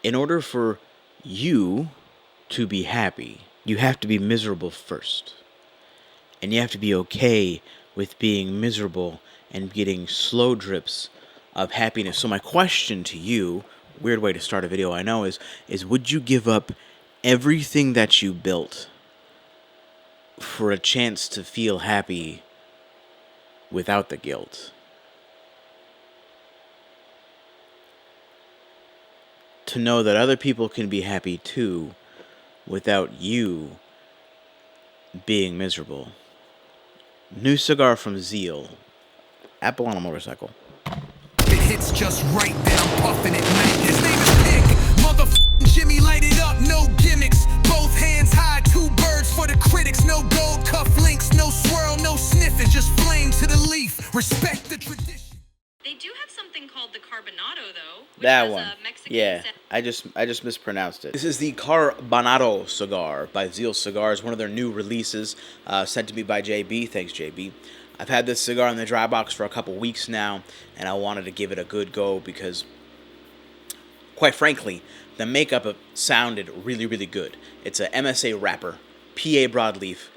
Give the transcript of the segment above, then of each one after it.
In order for you to be happy, you have to be miserable first. And you have to be okay with being miserable and getting slow drips of happiness. So my question to you, weird way to start a video I know, is would you give up everything that you built for a chance to feel happy without the guilt? To know that other people can be happy too without you being miserable. New cigar from Zeal. Apple on a motorcycle. It hits just right, then I'm puffing it, man. His name is Nick. Motherfucking Jimmy, light it up, no gimmicks. Both hands high, 2 birds for the critics. No gold cuff links, no swirl, no sniffing. Just flame to the leaf. Respect the tradition. They do have something called the Carbonado, though. Which That has one. A Mexican Yeah, set- I just mispronounced it. This is the Carbonado Cigar by Zeal Cigars, one of their new releases, sent to me by JB. Thanks, JB. I've had this cigar in the dry box for a couple weeks now, and I wanted to give it a good go because, quite frankly, the makeup sounded really, really good. It's a MSA wrapper, PA broadleaf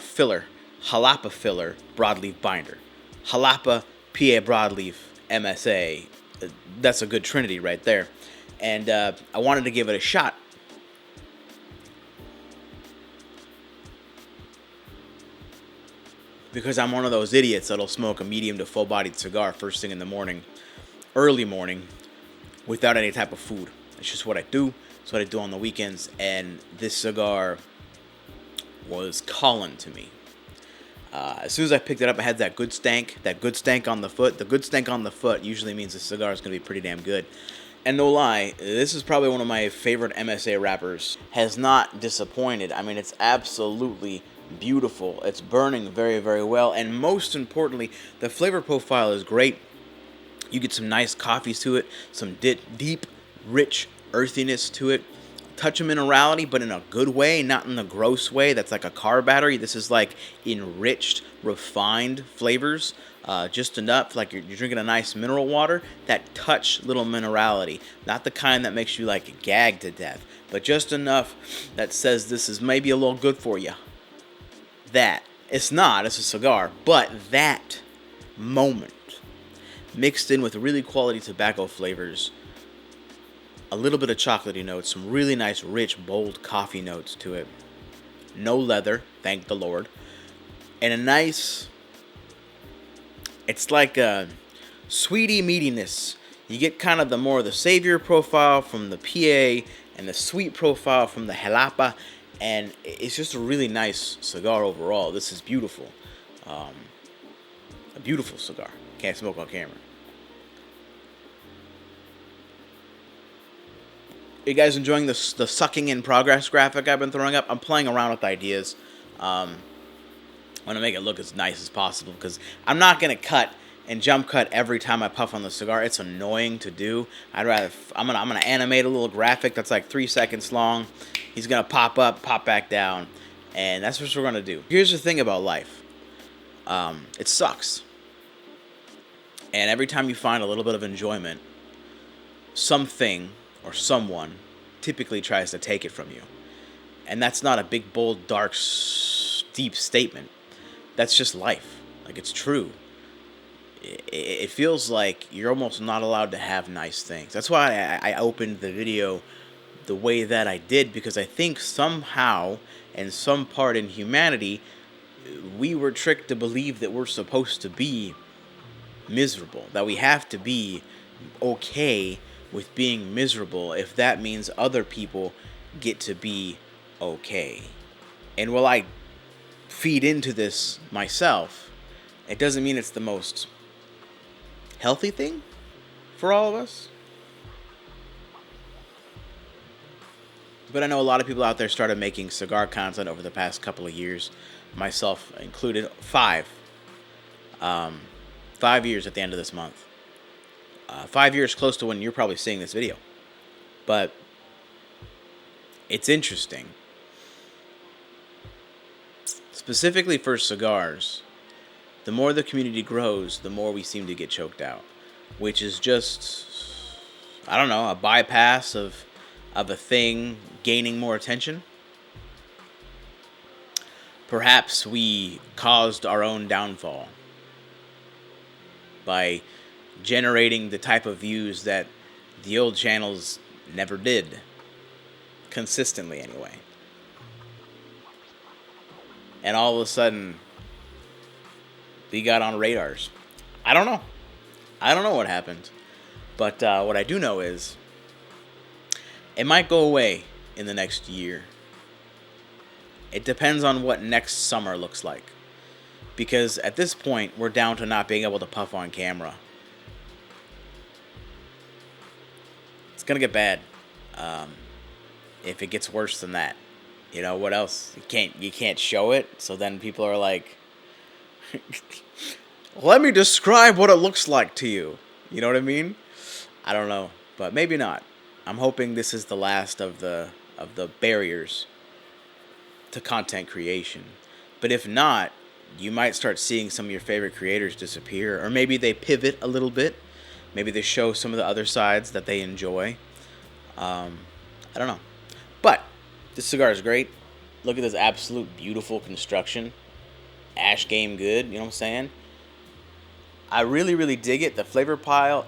filler, Jalapa filler, broadleaf binder. Jalapa, PA broadleaf, MSA. That's a good trinity right there. And I wanted to give it a shot. Because I'm one of those idiots that'll smoke a medium to full-bodied cigar first thing in the morning, early morning, without any type of food. It's just what I do. It's what I do on the weekends. And this cigar was calling to me. As soon as I picked it up, I had that good stank on the foot. The good stank on the foot usually means the cigar is going to be pretty damn good. And no lie, this is probably one of my favorite MSA wrappers. Has not disappointed. I mean, it's absolutely beautiful. It's burning very, very well. And most importantly, the flavor profile is great. You get some nice coffees to it, some deep, rich earthiness to it. Touch of minerality, but in a good way, not in the gross way. That's like a car battery. This is like enriched, refined flavors. Just enough, like you're drinking a nice mineral water. That touch little minerality. Not the kind that makes you like gag to death, but just enough that says this is maybe a little good for you. That. It's not, it's a cigar, but that moment mixed in with really quality tobacco flavors, a little bit of chocolatey notes, some really nice, rich, bold coffee notes to it. No leather, thank the Lord. And a nice, it's like a sweetie meatiness. You get kind of the savior profile from the PA and the sweet profile from the Jalapa. And it's just a really nice cigar overall. This is beautiful. A beautiful cigar. Can't smoke on camera. You guys enjoying the sucking in progress graphic I've been throwing up? I'm playing around with ideas. I want to make it look as nice as possible because I'm not going to cut and jump cut every time I puff on the cigar. It's annoying to do. I'm gonna animate a little graphic that's like 3 seconds long. He's gonna pop up, pop back down, and that's what we're gonna do. Here's the thing about life. It sucks. And every time you find a little bit of enjoyment, something or someone typically tries to take it from you. And that's not a big, bold, dark, deep statement. That's just life. Like, it's true. It feels like you're almost not allowed to have nice things. That's why I opened the video the way that I did, because I think somehow, in some part in humanity, we were tricked to believe that we're supposed to be miserable, that we have to be okay with being miserable if that means other people get to be okay. And while I feed into this myself, it doesn't mean it's the most healthy thing for all of us. But I know a lot of people out there started making cigar content over the past couple of years, myself included. 5 years at the end of this month. 5 years close to when you're probably seeing this video. But it's interesting. Specifically for cigars, the more the community grows, the more we seem to get choked out. Which is just, I don't know, a bypass of a thing gaining more attention. Perhaps we caused our own downfall by generating the type of views that the old channels never did. Consistently, anyway. And all of a sudden, we got on radars. I don't know. I don't know what happened. But what I do know is, it might go away in the next year. It depends on what next summer looks like. Because at this point, we're down to not being able to puff on camera. It's going to get bad. If it gets worse than that. You know, what else? You can't show it, so then people are like, let me describe what it looks like to you. You know what I mean? I don't know, but maybe not. I'm hoping this is the last of the barriers to content creation. But if not, you might start seeing some of your favorite creators disappear, or maybe they pivot a little bit. Maybe they show some of the other sides that they enjoy. I don't know. But this cigar is great. Look at this absolute beautiful construction. Ash game good, you know what I'm saying? I really, really dig it. The flavor profile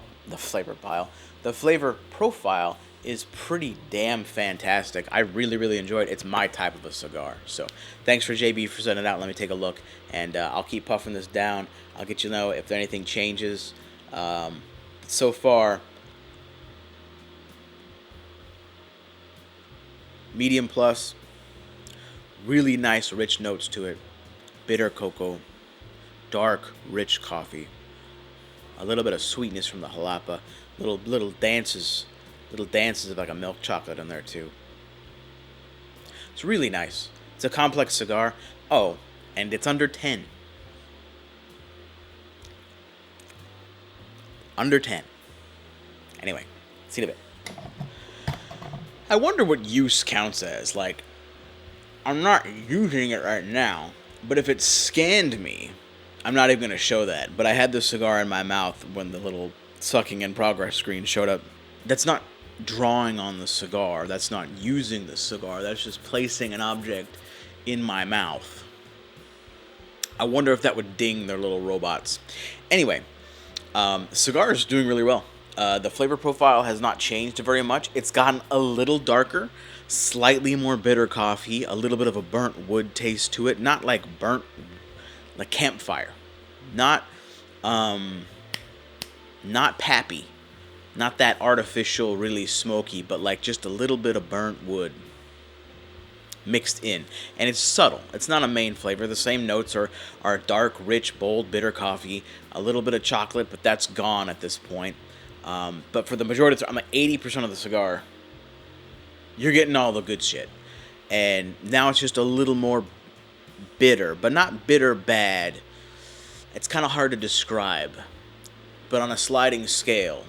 is pretty damn fantastic. I really, really enjoy it. It's my type of a cigar. So thanks for JB for sending it out. Let me take a look, and I'll keep puffing this down. I'll get you know if anything changes. So far, medium plus, really nice rich notes to it. Bitter cocoa, dark rich coffee, a little bit of sweetness from the jalapa, little dances of like a milk chocolate in there too. It's really nice. It's a complex cigar. Oh, and it's under 10. Under 10. Anyway, see you in a bit. I wonder what use counts as. Like, I'm not using it right now, but if it scanned me, I'm not even going to show that. But I had the cigar in my mouth when the little sucking in progress screen showed up. That's not drawing on the cigar. That's not using the cigar. That's just placing an object in my mouth. I wonder if that would ding their little robots. Anyway, the cigar is doing really well. The flavor profile has not changed very much. It's gotten a little darker, slightly more bitter coffee, a little bit of a burnt wood taste to it. Not like burnt, like campfire. Not pappy. Not that artificial, really smoky, but like just a little bit of burnt wood mixed in. And it's subtle. It's not a main flavor. The same notes are dark, rich, bold, bitter coffee, a little bit of chocolate, but that's gone at this point. But for the majority of the, I'm like 80% of the cigar, you're getting all the good shit. And now it's just a little more bitter, but not bitter bad. It's kind of hard to describe. But on a sliding scale,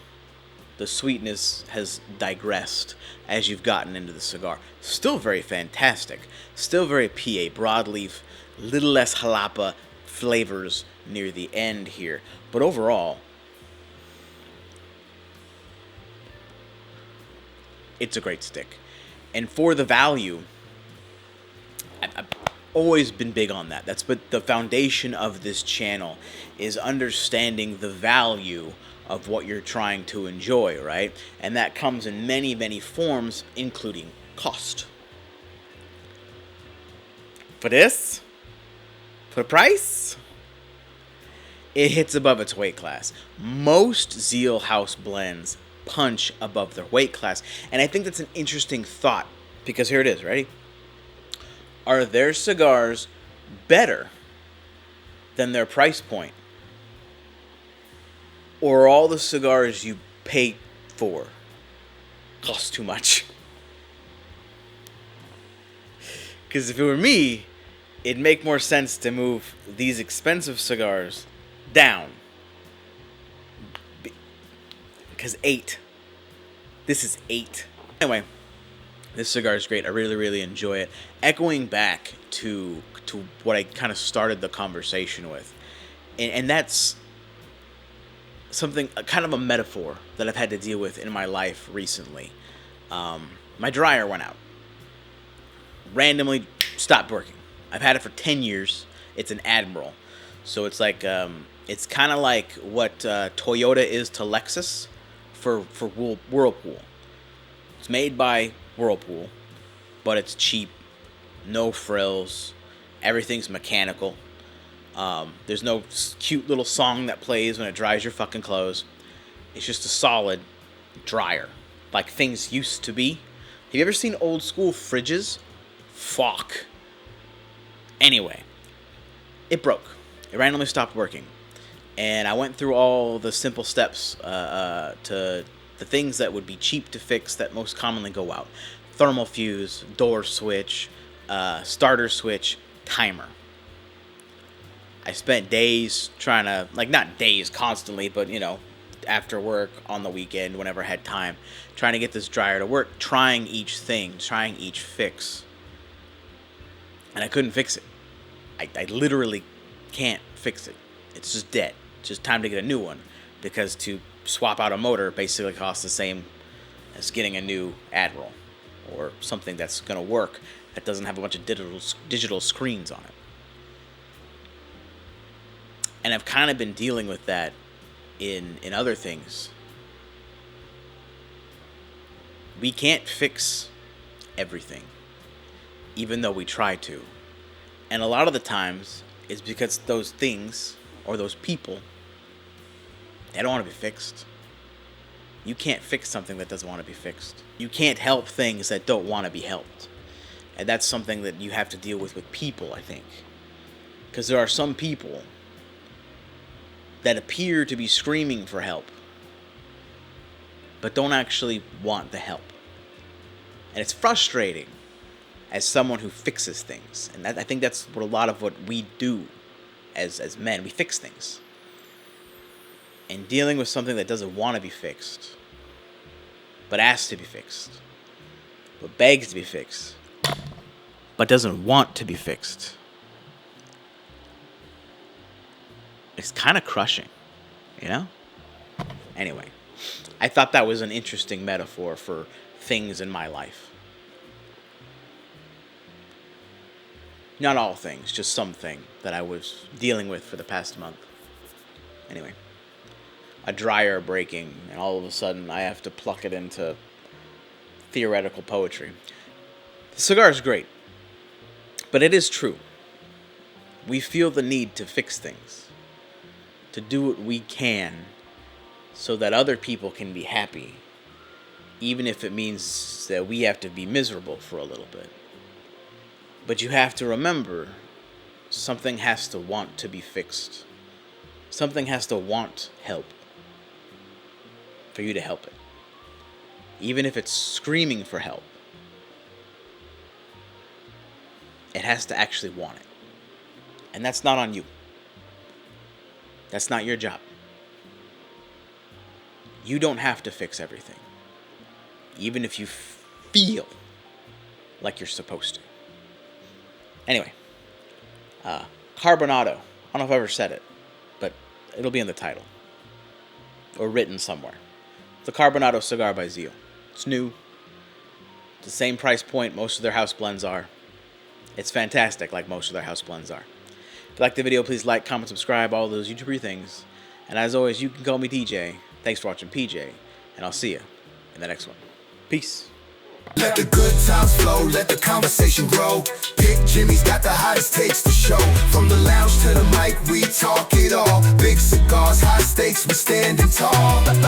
the sweetness has digressed as you've gotten into the cigar. Still very fantastic. Still very PA, broadleaf, little less jalapa flavors near the end here. But overall, it's a great stick. And for the value, I've always been big on that. That's but the foundation of this channel is understanding the value of what you're trying to enjoy, right? And that comes in many, many forms, including cost. For this, for the price, it hits above its weight class. Most Zeal House blends punch above their weight class. And I think that's an interesting thought, because here it is, ready? Are their cigars better than their price point? Or all the cigars you pay for cost too much? Because if it were me, it'd make more sense to move these expensive cigars down. Because 8. This is 8. Anyway, this cigar is great. I really, really enjoy it. Echoing back to what I kind of started the conversation with. And that's something, kind of a metaphor that I've had to deal with in my life recently. My dryer went out. Randomly stopped working. I've had it for 10 years. It's an Admiral. So it's like, it's kind of like what Toyota is to Lexus for Whirlpool. It's made by Whirlpool, but it's cheap, no frills, everything's mechanical. There's no cute little song that plays when it dries your fucking clothes. It's just a solid dryer, like things used to be. Have you ever seen old school fridges? Fuck. Anyway, it broke. It randomly stopped working. And I went through all the simple steps to the things that would be cheap to fix that most commonly go out. Thermal fuse, door switch, starter switch, timer. I spent days trying to, like, not days constantly, but, you know, after work, on the weekend, whenever I had time, trying to get this dryer to work, trying each thing, trying each fix. And I couldn't fix it. I literally can't fix it. It's just dead. It's just time to get a new one, because to swap out a motor basically costs the same as getting a new Admiral or something that's going to work that doesn't have a bunch of digital screens on it. And I've kind of been dealing with that in other things. We can't fix everything, even though we try to. And a lot of the times, it's because those things, or those people, they don't want to be fixed. You can't fix something that doesn't want to be fixed. You can't help things that don't want to be helped. And that's something that you have to deal with people, I think. Because there are some people that appear to be screaming for help, but don't actually want the help. And it's frustrating as someone who fixes things. And I think that's what a lot of what we do as men. We fix things. And dealing with something that doesn't want to be fixed, but asks to be fixed, but begs to be fixed, but doesn't want to be fixed, it's kind of crushing, you know? Anyway, I thought that was an interesting metaphor for things in my life. Not all things, just something that I was dealing with for the past month. Anyway, a dryer breaking, and all of a sudden I have to pluck it into theoretical poetry. The cigar is great, but it is true. We feel the need to fix things, to do what we can so that other people can be happy, even if it means that we have to be miserable for a little bit. But you have to remember, something has to want to be fixed. Something has to want help for you to help it. Even if it's screaming for help, it has to actually want it. And that's not on you. That's not your job. You don't have to fix everything, even if you feel like you're supposed to. Anyway, Carbonado. I don't know if I've ever said it, but it'll be in the title or written somewhere. The Carbonado Cigar by Zeal. It's new. It's the same price point most of their house blends are. It's fantastic, like most of their house blends are. If you like the video, please like, comment, subscribe, all those YouTuber things. And as always, you can call me DJ. Thanks for watching PJ, and I'll see you in the next one. Peace. Let the good times flow, let the conversation grow. Pick Jimmy's got the hottest takes to show. From the lounge to the mic, we talk it all. Big cigars, high stakes, we standing tall.